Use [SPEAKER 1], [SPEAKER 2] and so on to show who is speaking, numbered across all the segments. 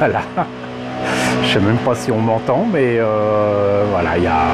[SPEAKER 1] Voilà. Je sais même pas si on m'entend, mais voilà, il y a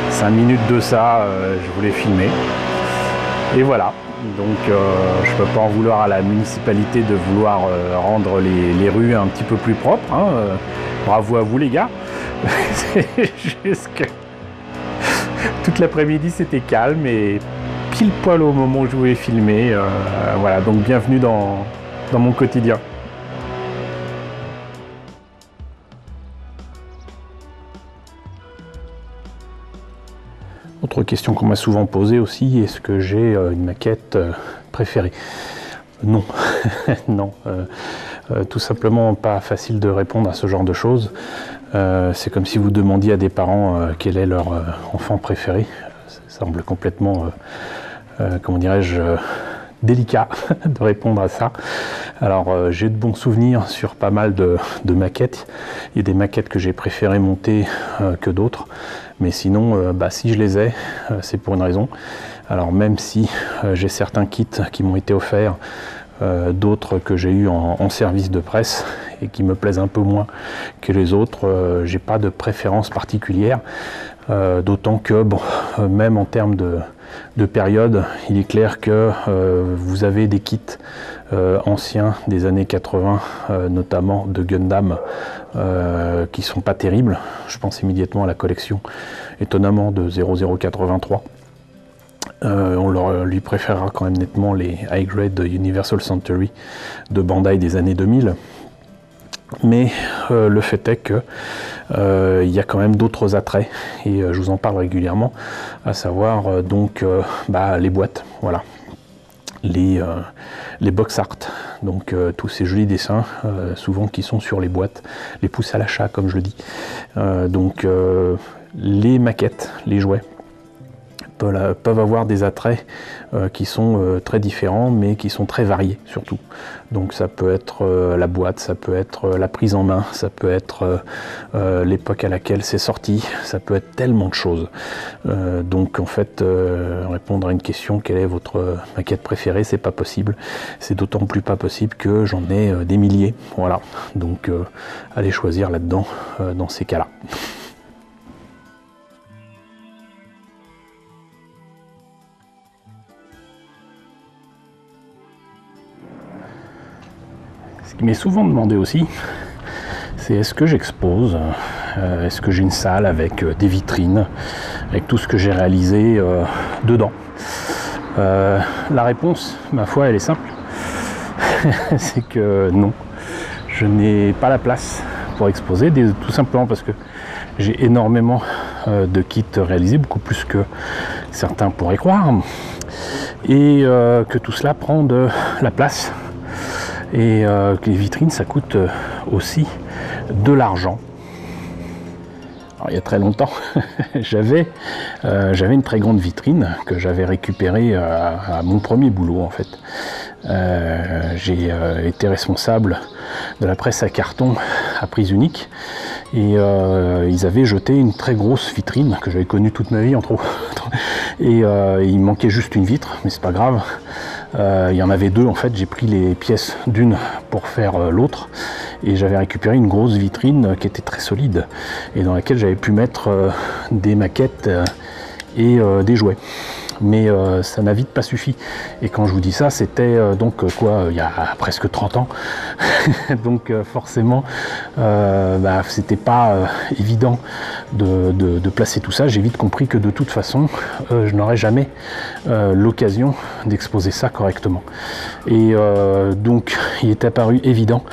[SPEAKER 1] 5 minutes de ça, je voulais filmer. Et voilà. Donc je ne peux pas en vouloir à la municipalité de vouloir rendre les rues un petit peu plus propres. Hein. Bravo à vous les gars. C'est juste que toute l'après-midi c'était calme et pile poil au moment où je voulais filmer. Voilà, donc bienvenue dans mon quotidien. Autre question qu'on m'a souvent posée aussi, est-ce que j'ai une maquette préférée? Non, non, tout simplement pas facile de répondre à ce genre de choses. C'est comme si vous demandiez à des parents quel est leur enfant préféré. Ça semble complètement, comment dirais-je, délicat de répondre à ça. Alors j'ai de bons souvenirs sur pas mal de maquettes. Il y a des maquettes que j'ai préféré monter que d'autres. Mais sinon, si je les ai, c'est pour une raison. Alors même si j'ai certains kits qui m'ont été offerts, d'autres que j'ai eu en service de presse et qui me plaisent un peu moins que les autres, j'ai pas de préférence particulière. D'autant que bon, même en termes de période, il est clair que vous avez des kits anciens des années 80, notamment de Gundam, qui sont pas terribles. Je pense immédiatement à la collection étonnamment de 0083. On lui préférera quand même nettement les High Grade Universal Century de Bandai des années 2000. Mais le fait est que il y a quand même d'autres attraits et je vous en parle régulièrement, à savoir donc les boîtes, voilà, les box art, donc tous ces jolis dessins souvent qui sont sur les boîtes, les pouces à l'achat comme je le dis, donc les maquettes, les jouets peuvent avoir des attraits qui sont très différents mais qui sont très variés surtout. Donc ça peut être la boîte, ça peut être la prise en main, ça peut être l'époque à laquelle c'est sorti, ça peut être tellement de choses. Donc en fait répondre à une question, quelle est votre maquette préférée, c'est pas possible. C'est d'autant plus pas possible que j'en ai des milliers. Voilà, donc allez choisir là-dedans dans ces cas-là. Ce qui m'est souvent demandé aussi, c'est est-ce que j'expose, est-ce que j'ai une salle avec des vitrines, avec tout ce que j'ai réalisé dedans. La réponse, ma foi, elle est simple. C'est que non, je n'ai pas la place pour exposer, tout simplement parce que j'ai énormément de kits réalisés, beaucoup plus que certains pourraient croire, et que tout cela prend de la place. Et que les vitrines, ça coûte aussi de l'argent. Alors, il y a très longtemps, j'avais une très grande vitrine que j'avais récupérée à mon premier boulot en fait. J'ai été responsable de la presse à carton à prise unique et ils avaient jeté une très grosse vitrine que j'avais connue toute ma vie entre autres. Et il manquait juste une vitre, mais c'est pas grave. Il y en avait deux en fait, j'ai pris les pièces d'une pour faire l'autre et j'avais récupéré une grosse vitrine qui était très solide et dans laquelle j'avais pu mettre des maquettes et des jouets. Mais ça n'a vite pas suffi. Et quand je vous dis ça, c'était donc quoi, il y a presque 30 ans. Donc forcément, c'était pas évident de placer tout ça. J'ai vite compris que de toute façon, je n'aurais jamais l'occasion d'exposer ça correctement. Et donc, il est apparu évident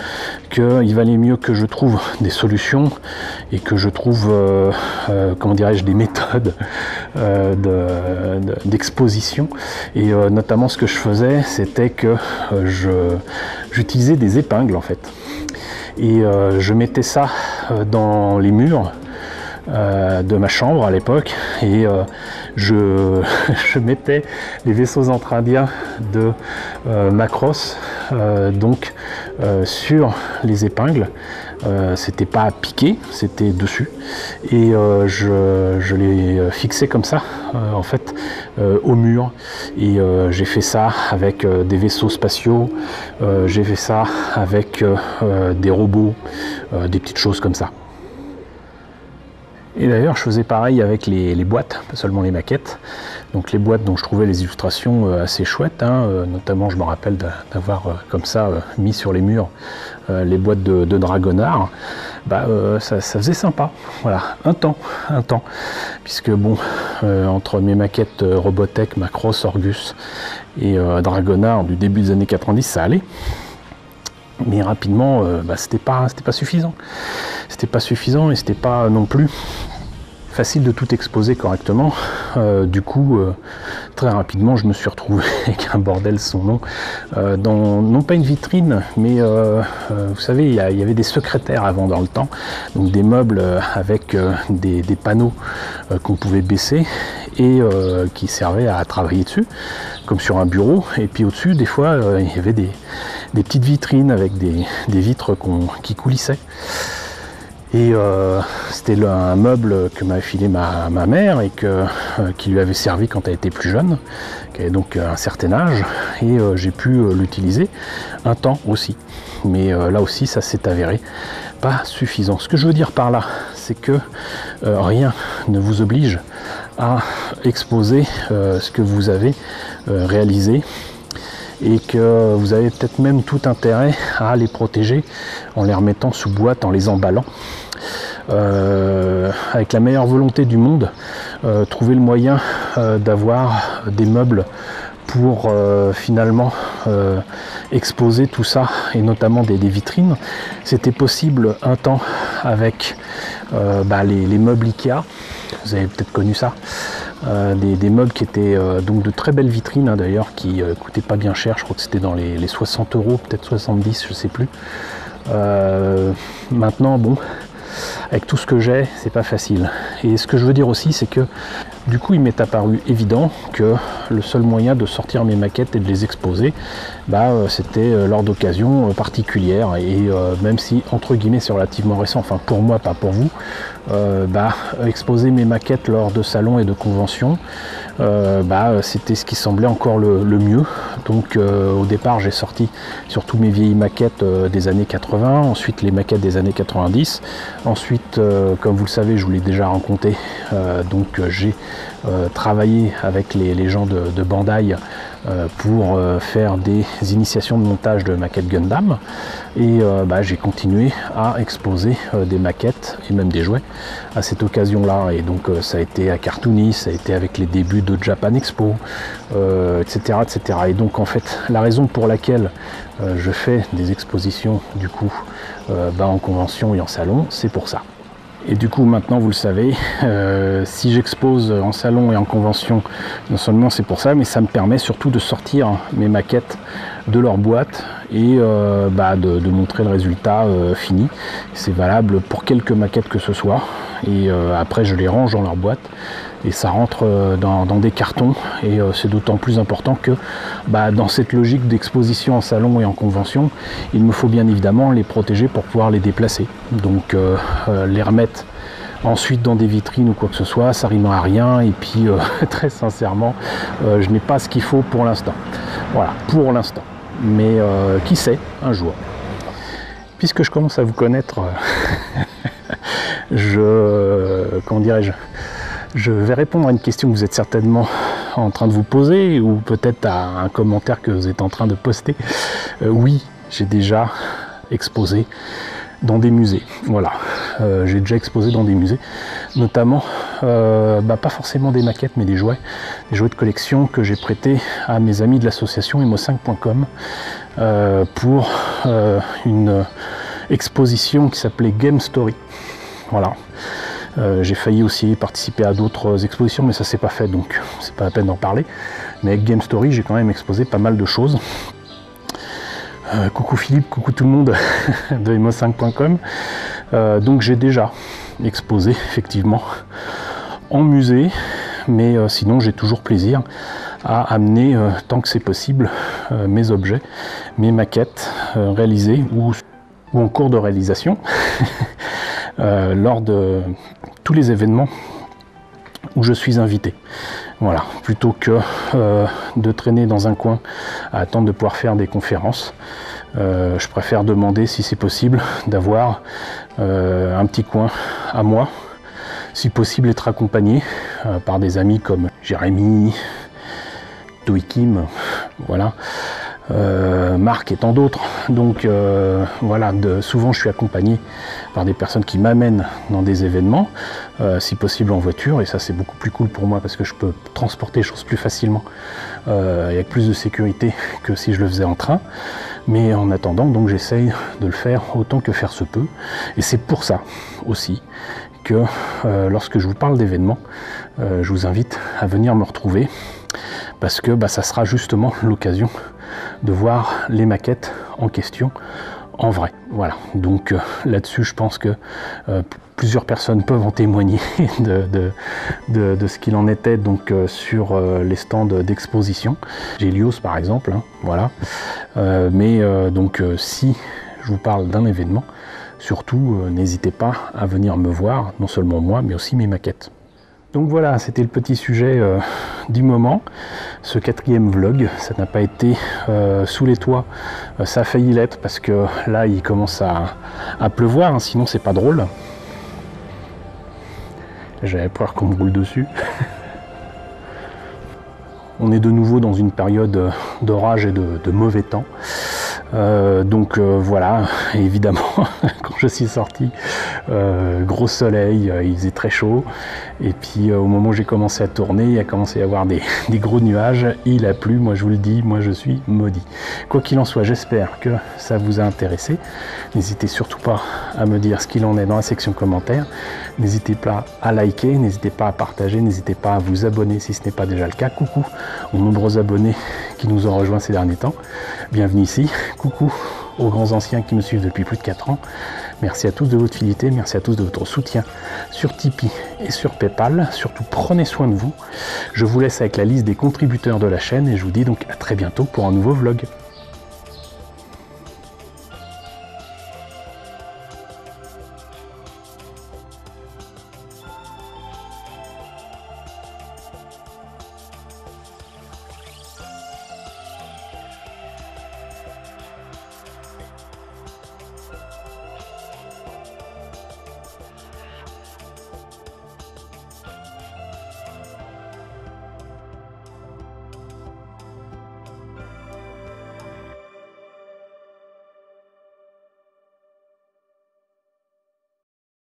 [SPEAKER 1] qu'il valait mieux que je trouve des solutions et que je trouve, comment dirais-je, des méthodes d'exposition. Et notamment, ce que je faisais, c'était que j'utilisais des épingles en fait. Et je mettais ça dans les murs de ma chambre à l'époque et je mettais les vaisseaux intradiens de Macross donc sur les épingles. C'était pas piqué, c'était dessus, et je l'ai fixé comme ça en fait au mur, et j'ai fait ça avec des vaisseaux spatiaux, j'ai fait ça avec des robots, des petites choses comme ça. Et d'ailleurs, je faisais pareil avec les boîtes, pas seulement les maquettes. Donc les boîtes dont je trouvais les illustrations assez chouettes, hein, notamment je me rappelle d'avoir comme ça mis sur les murs les boîtes de Dragonard. Ça faisait sympa, voilà, un temps, puisque bon, entre mes maquettes Robotech, Macross, Orgus et Dragonard du début des années 90, ça allait. Mais rapidement, c'était pas suffisant. C'était pas suffisant, et c'était pas non plus facile de tout exposer correctement. Du coup, très rapidement, je me suis retrouvé avec un bordel sans nom, dans non pas une vitrine, mais vous savez, il y avait des secrétaires avant dans le temps, donc des meubles avec des panneaux qu'on pouvait baisser et qui servaient à travailler dessus, comme sur un bureau. Et puis au-dessus, des fois, il y avait des petites vitrines avec des vitres qui coulissaient. Et c'était un meuble que m'avait filé ma mère et qui lui avait servi quand elle était plus jeune, qui avait donc un certain âge, et j'ai pu l'utiliser un temps aussi. Mais là aussi, ça s'est avéré pas suffisant. Ce que je veux dire par là, c'est que rien ne vous oblige à exposer ce que vous avez réalisé, et que vous avez peut-être même tout intérêt à les protéger en les remettant sous boîte, en les emballant. Avec la meilleure volonté du monde, trouver le moyen d'avoir des meubles pour finalement exposer tout ça, et notamment des vitrines. C'était possible un temps avec les meubles Ikea. Vous avez peut-être connu ça, des meubles qui étaient donc de très belles vitrines, hein, d'ailleurs, qui coûtaient pas bien cher. Je crois que c'était dans les 60 €, peut-être 70, je sais plus. Maintenant, bon, avec tout ce que j'ai, c'est pas facile. Et ce que je veux dire aussi, c'est que du coup, il m'est apparu évident que le seul moyen de sortir mes maquettes et de les exposer, c'était lors d'occasions particulières. Et même si, entre guillemets, c'est relativement récent, enfin pour moi, pas pour vous, exposer mes maquettes lors de salons et de conventions, c'était ce qui semblait encore le mieux. Donc au départ, j'ai sorti surtout mes vieilles maquettes des années 80, ensuite les maquettes des années 90. Ensuite, comme vous le savez, je vous l'ai déjà raconté, j'ai travaillé avec les gens de Bandai pour faire des initiations de montage de maquettes Gundam, et j'ai continué à exposer des maquettes et même des jouets à cette occasion-là. Et donc ça a été à Cartoony, ça a été avec les débuts de Japan Expo, etc., etc. Et donc en fait, la raison pour laquelle je fais des expositions du coup en convention et en salon, c'est pour ça. Et du coup, maintenant, vous le savez, si j'expose en salon et en convention, non seulement c'est pour ça, mais ça me permet surtout de sortir mes maquettes de leur boîte et de montrer le résultat fini. C'est valable pour quelques maquettes que ce soit. Et après, je les range dans leur boîte et ça rentre dans des cartons. Et c'est d'autant plus important que dans cette logique d'exposition en salon et en convention, il me faut bien évidemment les protéger pour pouvoir les déplacer. Donc les remettre ensuite dans des vitrines ou quoi que ce soit, ça rime à rien. Et puis très sincèrement, je n'ai pas ce qu'il faut pour l'instant. Voilà, pour l'instant. Mais qui sait, un jour. Puisque je commence à vous connaître, comment dirais-je, je vais répondre à une question que vous êtes certainement en train de vous poser, ou peut-être à un commentaire que vous êtes en train de poster. Oui, j'ai déjà exposé dans des musées. Voilà, j'ai déjà exposé dans des musées, notamment, pas forcément des maquettes, mais des jouets de collection que j'ai prêtés à mes amis de l'association emo5.com pour une exposition qui s'appelait Game Story. Voilà. J'ai failli aussi participer à d'autres expositions, mais ça s'est pas fait, donc c'est pas la peine d'en parler. Mais avec Game Story, j'ai quand même exposé pas mal de choses. Coucou Philippe, coucou tout le monde de emo5.com. Donc j'ai déjà exposé effectivement en musée, mais sinon j'ai toujours plaisir à amener, tant que c'est possible, mes objets, mes maquettes réalisées ou en cours de réalisation lors de tous les événements où je suis invité. Voilà, plutôt que de traîner dans un coin à attendre de pouvoir faire des conférences, je préfère demander, si c'est possible, d'avoir un petit coin à moi, si possible être accompagné par des amis comme Jérémy, Toikim, voilà, Marc et tant d'autres. Donc voilà, souvent je suis accompagné par des personnes qui m'amènent dans des événements, si possible en voiture, et ça c'est beaucoup plus cool pour moi parce que je peux transporter les choses plus facilement et avec plus de sécurité que si je le faisais en train. Mais en attendant, donc j'essaye de le faire autant que faire se peut, et c'est pour ça aussi que lorsque je vous parle d'événements, je vous invite à venir me retrouver, parce que ça sera justement l'occasion de voir les maquettes en question en vrai. Voilà, donc là-dessus je pense que plusieurs personnes peuvent en témoigner de ce qu'il en était donc sur les stands d'exposition. J'ai Helios par exemple, hein, voilà. Donc si je vous parle d'un événement, surtout n'hésitez pas à venir me voir, non seulement moi, mais aussi mes maquettes. Donc voilà, c'était le petit sujet du moment, ce 4e vlog. Ça n'a pas été sous les toits, ça a failli l'être parce que là il commence à pleuvoir, hein, sinon c'est pas drôle. J'avais peur qu'on me roule dessus. On est de nouveau dans une période d'orage et de mauvais temps. Donc voilà, évidemment, quand je suis sorti, gros soleil, il faisait très chaud, et puis au moment où j'ai commencé à tourner, il a commencé à y avoir des gros nuages, il a plu, moi je vous le dis, moi je suis maudit. Quoi qu'il en soit, j'espère que ça vous a intéressé. N'hésitez surtout pas à me dire ce qu'il en est dans la section commentaires, n'hésitez pas à liker, n'hésitez pas à partager, n'hésitez pas à vous abonner si ce n'est pas déjà le cas. Coucou aux nombreux abonnés qui nous ont rejoints ces derniers temps, bienvenue ici. Coucou aux grands anciens qui me suivent depuis plus de 4 ans. Merci à tous de votre fidélité, merci à tous de votre soutien sur Tipeee et sur Paypal. Surtout, prenez soin de vous. Je vous laisse avec la liste des contributeurs de la chaîne et je vous dis donc à très bientôt pour un nouveau vlog.